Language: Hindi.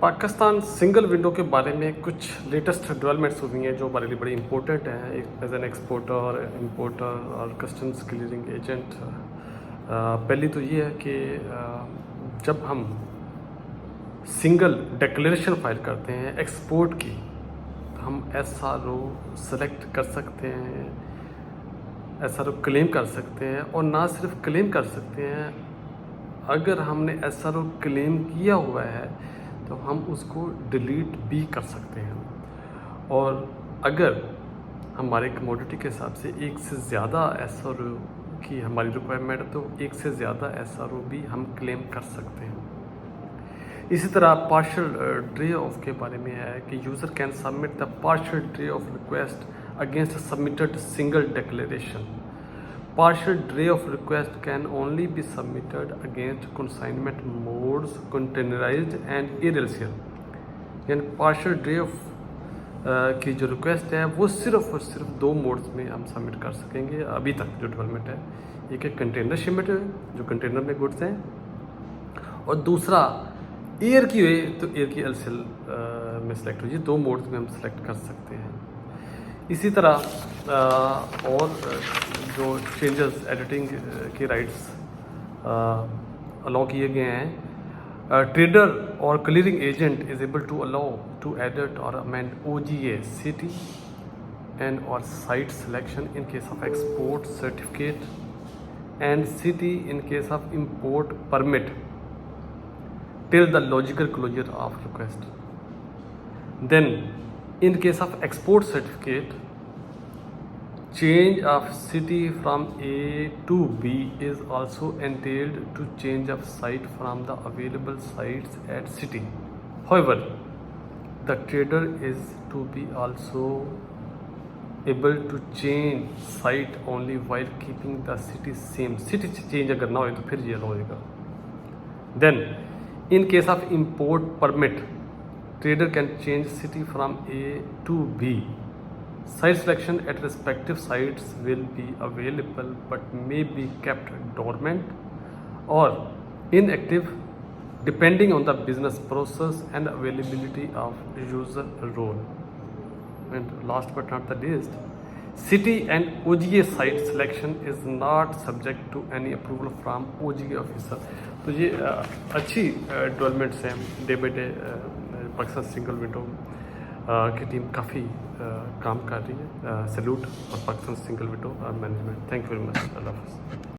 पाकिस्तान सिंगल विंडो के बारे में कुछ लेटेस्ट डेवलपमेंट्स हुई हैं जो हमारे लिए बड़ी इंपॉर्टेंट हैं एज एन एक्सपोर्टर इंपोर्टर और कस्टम्स क्लियरिंग एजेंट। पहली तो ये है कि जब हम सिंगल डिक्लेरेशन फाइल करते हैं एक्सपोर्ट की, तो हम SRO सेलेक्ट कर सकते हैं, SRO क्लेम कर सकते हैं, और ना सिर्फ क्लेम कर सकते हैं, अगर हमने SRO क्लेम किया हुआ है तो हम उसको डिलीट भी कर सकते हैं। और अगर हमारे कमोडिटी के हिसाब से एक से ज़्यादा SRO की हमारी रिक्वायरमेंट है तो एक से ज़्यादा SRO भी हम क्लेम कर सकते हैं। इसी तरह पार्शियल ड्रे ऑफ के बारे में है कि user can submit the partial dray of request against submitted single declaration. Partial dray of request can only be submitted against consignment modes containerized and irrational। यानी पार्शियल ड्रे ऑफ की जो रिक्वेस्ट है वो सिर्फ और सिर्फ दो मोड्स में हम सबमिट कर सकेंगे अभी तक जो डेवलपमेंट है। एक है कंटेनर शिपमेंट जो कंटेनर में गुड्स हैं, और दूसरा एयर की हुई तो एयर की एलसीएल में सेलेक्ट हो, ये दो मोड्स में हम सेलेक्ट कर सकते हैं। इसी तरह और जो चेंजेस एडिटिंग के राइट्स अलाउ किए गए हैं, ट्रेडर और clearing agent is able to allow to edit और अमेंड OGA सिटी एंड और site selection in case of export certificate and city in case of import permit till the logical closure of request. Then in case of export certificate, change of city from A to B is also entailed to change of site from the available sites at city. However, the trader is to be also able to change site only while keeping the city same. City change अगर ना हो तो फिर ये होएगा। Then, in case of import permit, trader can change city from A to B. Site selection at respective sites will be available but may be kept dormant or inactive depending on the business process and availability of user role. And last but not the least, city and OGA site selection is not subject to any approval from OGA officer. तो ये अच्छी डेवलपमेंट्स हैं day by day. Pakistan single window की टीम काफ़ी काम कर रही है। सैल्यूट और Pakistan single window management. Thank you very much. Allah हाफ़िज़।